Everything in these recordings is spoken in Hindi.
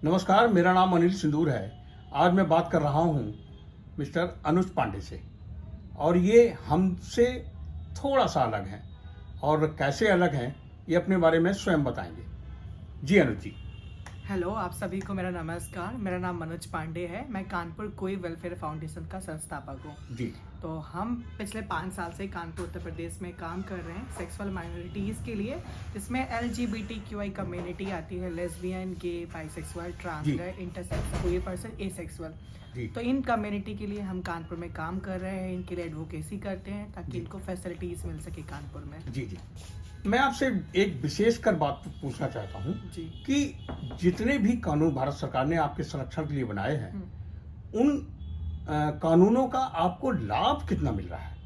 नमस्कार, मेरा नाम अनिल सिंदूर है। आज मैं बात कर रहा हूँ मिस्टर अनुज पांडे से और ये हमसे थोड़ा सा अलग हैं और कैसे अलग हैं ये अपने बारे में स्वयं बताएंगे। जी अनुज जी। हेलो, आप सभी को मेरा नमस्कार। मेरा नाम मनोज पांडे है। मैं कानपुर कोई वेलफेयर फाउंडेशन का संस्थापक हूँ। जी तो हम पिछले 5 साल से कानपुर उत्तर प्रदेश में काम कर रहे हैं सेक्सुअल माइनॉरिटीज़ के लिए, जिसमें LGBTQI कम्युनिटी आती है, लेस्बियन, गे, बाइसेक्सुअल, ट्रांसजेंडर, इंटरसेक्स, कोई पर्सन, एसेक्सुअल। जी तो इन कम्युनिटी के लिए हम कानपुर में काम कर रहे हैं, इनके लिए एडवोकेसी करते हैं ताकि जी। इनको फैसिलिटीज़ मिल सके कानपुर में। जी जी। मैं आपसे एक विशेषकर बात पूछना चाहता हूँ जी। कि जितने भी कानून भारत सरकार ने आपके संरक्षण के लिए बनाए हैं उन कानूनों का आपको लाभ कितना मिल रहा है?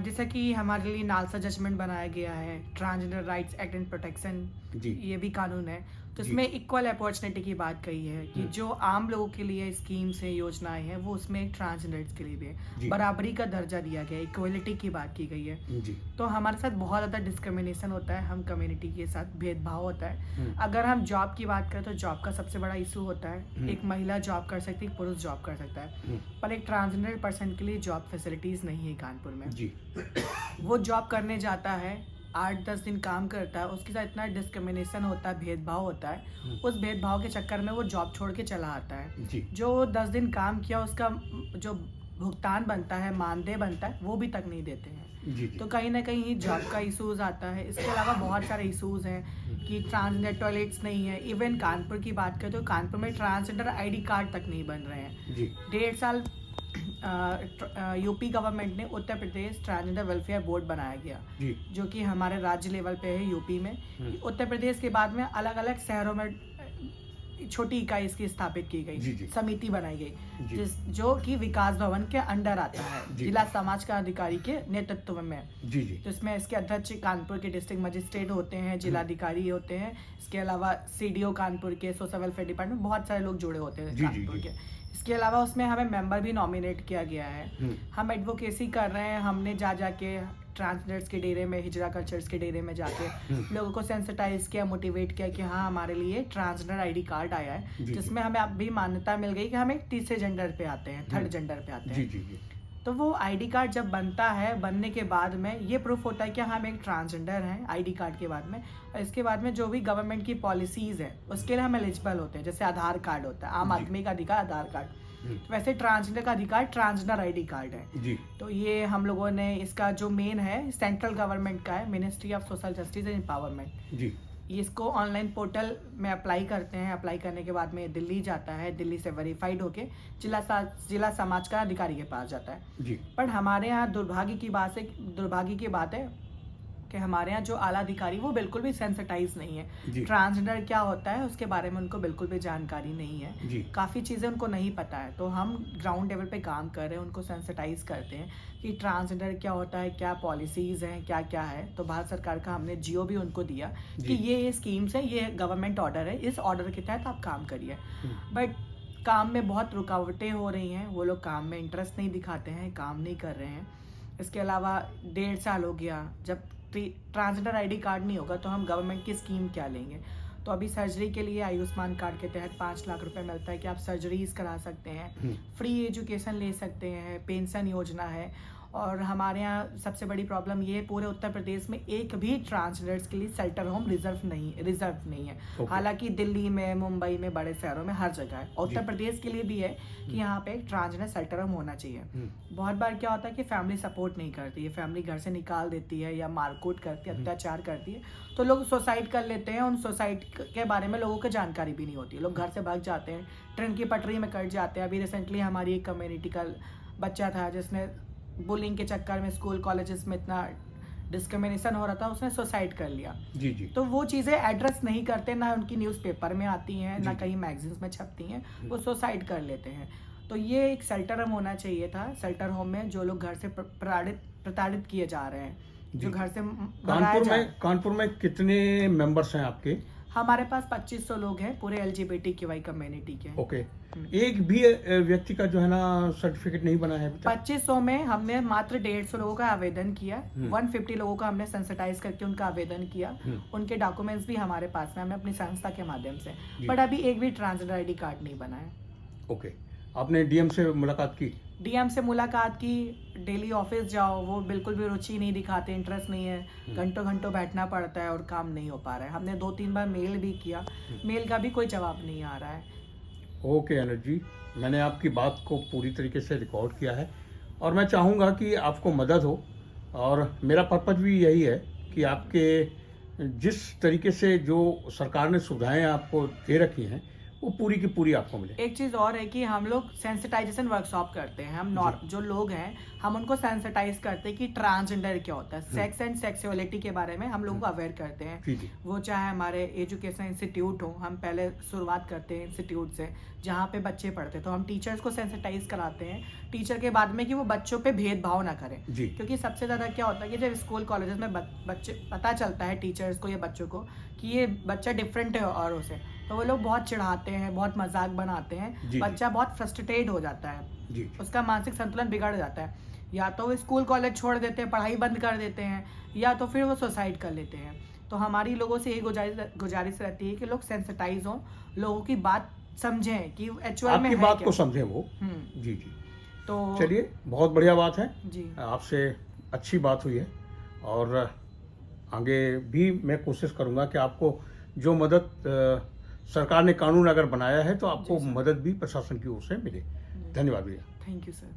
जैसा कि हमारे लिए नालसा जजमेंट बनाया गया है, transgender rights act and protection, जी ये भी कानून है। तो जी। इसमें इक्वल अपॉर्चुनिटी की बात कही है कि जो आम लोगों के लिए स्कीम्स है, योजनाएं हैं, वो उसमें ट्रांसजेंडर्स के लिए भी जी। है। बराबरी का दर्जा दिया गया है, इक्वलिटी की बात की गई है। जी तो हमारे साथ बहुत ज़्यादा डिस्क्रिमिनेशन होता है, हम कम्युनिटी के साथ भेदभाव होता है। अगर हम जॉब की बात करें तो जॉब का सबसे बड़ा इशू होता है। एक महिला जॉब कर सकती है, एक पुरुष जॉब कर सकता है, पर एक ट्रांसजेंडर पर्सन के लिए जॉब फैसिलिटीज़ नहीं है कानपुर में। जी वो जॉब करने जाता है, 8-10 दिन काम करता है, उसके साथ इतना डिस्क्रिमिनेशन होता है, भेदभाव होता है। उस भेदभाव के चक्कर में वो जॉब छोड़ के चला आता है। जी जो 10 दिन काम किया उसका जो भुगतान बनता है, मानदेय बनता है, वो भी तक नहीं देते हैं। जी तो कहीं ना कहीं जॉब का इशूज़ आता है। इसके अलावा बहुत सारे इशूज़ हैं कि ट्रांसजेंडर टॉयलेट्स नहीं है। इवन कानपुर की बात करें तो कानपुर में ट्रांसजेंडर ID कार्ड तक नहीं बन रहे हैं। जी 1.5 साल यूपी गवर्नमेंट ने Uttar Pradesh transgender welfare board बनाया गया, जी जो कि हमारे राज्य लेवल पे है यूपी में। उत्तर प्रदेश के बाद में अलग अलग शहरों में छोटी इकाई इसकी स्थापित की जी, जी। गई, समिति बनाई जी। गई, जो कि विकास भवन के अंडर आता है, जी। जिला समाज का अधिकारी के नेतृत्व में। जी जी तो इसमें इसके अध्यक्ष कानपुर के डिस्ट्रिक्ट मजिस्ट्रेट होते हैं, जिलाधिकारी होते हैं। इसके अलावा CDO कानपुर के, सोशल वेलफेयर डिपार्टमेंट, बहुत सारे लोग जुड़े होते हैं जी, जी, कानपुर जी। के। इसके अलावा उसमें हमें मेंबर भी नॉमिनेट किया गया है। हम एडवोकेसी कर रहे हैं। हमने जाके ट्रांसजेंडर्स के डेरे में, हिजड़ा कल्चर्स के डेरे में जाके लोगों को सेंसिटाइज किया, मोटिवेट किया कि हाँ, हमारे लिए ट्रांसजेंडर ID कार्ड आया है, जी, जी। जिसमें हमें अब भी मान्यता मिल गई कि हम एक तीसरे जेंडर पे आते हैं, थर्ड जेंडर पे आते जी हैं। जी जी तो वो ID कार्ड जब बनता है, बनने के बाद में ये प्रूफ होता है कि हम एक ट्रांसजेंडर हैं ID कार्ड के बाद में। और इसके बाद में जो भी गवर्नमेंट की पॉलिसीज़ है उसके लिए हम एलिजिबल होते हैं। जैसे आधार कार्ड होता है, आम जी। आदमी का अधिकार आधार कार्ड, तो वैसे ट्रांसजेंडर का अधिकार ट्रांसजेंडर ID कार्ड है। जी तो ये हम लोगों ने, इसका जो मेन है सेंट्रल गवर्नमेंट का है, ministry of social justice and empowerment. जी ये इसको ऑनलाइन पोर्टल में अप्लाई करते हैं। अप्लाई करने के बाद में दिल्ली जाता है, दिल्ली से वेरीफाइड होके जिला समाज का अधिकारी के पास जाता है। जी पर हमारे यहाँ दुर्भाग्य की बात है कि हमारे यहाँ जो आला अधिकारी वो बिल्कुल भी सेंसिटाइज नहीं जी। है। ट्रांसजेंडर क्या होता है उसके बारे में उनको बिल्कुल भी जानकारी नहीं है। जी। काफ़ी चीज़ें उनको नहीं पता है। तो हम ग्राउंड लेवल पे काम कर रहे हैं, उनको सेंसिटाइज करते हैं कि ट्रांसजेंडर क्या होता है, क्या पॉलिसीज़ हैं, क्या क्या है। तो भारत सरकार का हमने GO भी उनको दिया कि ये स्कीम्स है, ये गवर्नमेंट ऑर्डर है, इस ऑर्डर के तहत आप काम करिए। बट काम में बहुत रुकावटें हो रही हैं, वो लोग काम में इंटरेस्ट नहीं दिखाते हैं, काम नहीं कर रहे हैं। इसके अलावा 1.5 साल हो गया, जब ट्रांसजेंडर ID कार्ड नहीं होगा तो हम गवर्नमेंट की स्कीम क्या लेंगे। तो अभी सर्जरी के लिए आयुष्मान कार्ड के तहत 5 लाख रुपए मिलता है कि आप सर्जरीज करा सकते हैं, फ्री एजुकेशन ले सकते हैं, पेंशन योजना है। और हमारे यहाँ सबसे बड़ी प्रॉब्लम ये है, पूरे उत्तर प्रदेश में एक भी ट्रांसजेंडर्स के लिए शेल्टर होम रिजर्व नहीं है। Okay. हालांकि दिल्ली में, मुंबई में, बड़े शहरों में हर जगह है। और उत्तर जी। प्रदेश के लिए भी है कि यहाँ पे एक ट्रांसजेंडर शेल्टर होम होना चाहिए। बहुत बार क्या होता है कि फैमिली सपोर्ट नहीं करती है, फैमिली घर से निकाल देती है या मारकूट करती है, अत्याचार करती है, तो लोग सुसाइड कर लेते हैं। उन सुसाइड के बारे में लोगों को जानकारी भी नहीं होती, लोग घर से भाग जाते हैं, ट्रेन की पटरी में कट जाते हैं। अभी रिसेंटली हमारी एक कम्युनिटी का बच्चा था जिसने बुलिंग के चक्कर में स्कूल कॉलेजेस में इतना डिस्क्रिमिनेशन हो रहा था, उसने सुसाइड कर लिया। जी जी तो वो चीज़ें एड्रेस नहीं करते, ना उनकी न्यूज़पेपर में आती हैं, ना जी। कहीं मैगजीन्स में छपती हैं, वो सुसाइड कर लेते हैं। तो ये एक शेल्टर होम होना चाहिए था। शेल्टर होम में जो लोग घर से प्रताड़ित किए जा रहे हैं, जो घर से भगाया जा रहा है। कानपुर में कितने मेंबर्स हैं आपके? हमारे पास 2500 लोग हैं पूरे LGBTQI कम्युनिटी के। ओके, एक भी व्यक्ति का जो है ना सर्टिफिकेट नहीं बना है अभी तक? 2500 में हमने मात्र 150 लोगों का आवेदन किया, 150 लोगों का हमने सेंसिटाइज करके उनका आवेदन किया, उनके डॉक्यूमेंट्स भी हमारे पास में, हमने अपनी संस्था के माध्यम से, बट अभी एक भी ट्रांसजेंडर ID कार्ड नहीं बना है। ओके, आपने DM से मुलाकात की? DM से मुलाकात की, डेली ऑफिस जाओ, वो बिल्कुल भी रुचि नहीं दिखाते, इंटरेस्ट नहीं है, घंटों घंटों बैठना पड़ता है और काम नहीं हो पा रहा है। हमने 2-3 बार मेल भी किया, मेल का भी कोई जवाब नहीं आ रहा है। ओके अनुज जी, मैंने आपकी बात को पूरी तरीके से रिकॉर्ड किया है और मैं चाहूँगा कि आपको मदद हो, और मेरा पर्पज भी यही है कि आपके जिस तरीके से जो सरकार ने सुविधाएं आपको दे रखी हैं वो पूरी की पूरी आपको मिले। एक चीज़ और है कि हम लोग सेंसिटाइजेशन वर्कशॉप करते हैं, हम जो लोग हैं हम उनको सेंसिटाइज करते हैं कि ट्रांसजेंडर क्या होता है, सेक्स एंड सेक्सुअलिटी के बारे में हम लोगों को अवेयर करते हैं। वो चाहे हमारे एजुकेशन इंस्टीट्यूट हो, हम पहले शुरुआत करते हैं इंस्टीट्यूट से जहाँ पे बच्चे पढ़ते हैं, तो हम टीचर्स को सेंसिटाइज कराते हैं टीचर के बाद में कि वो बच्चों पे भेदभाव ना करें, क्योंकि सबसे ज़्यादा क्या होता है कि जब स्कूल कॉलेजेस में बच्चे पता चलता है टीचर्स को या बच्चों को कि ये बच्चा डिफरेंट है औरों से, तो वो लोग बहुत चिढ़ाते हैं, बहुत मजाक बनाते हैं, बच्चा बहुत फ्रस्ट्रेटेड हो जाता है, उसका मानसिक संतुलन बिगड़ जाता है, या तो वो स्कूल कॉलेज छोड़ देते हैं, पढ़ाई बंद कर देते हैं, या तो फिर वो सुसाइड कर लेते हैं। तो हमारी लोगों से यही गुजारिश रहती है कि लोग सेंसिटाइज हों, लोगों की बात समझें कि एक्चुअल में आपकी बात को समझें वो। जी जी, तो चलिए बहुत बढ़िया बात है जी, आपसे अच्छी बात हुई है, और आगे भी मैं कोशिश करूंगा कि आपको जो मदद सरकार ने कानून अगर बनाया है तो आपको मदद भी प्रशासन की ओर से मिले। धन्यवाद भैया। Thank you sir.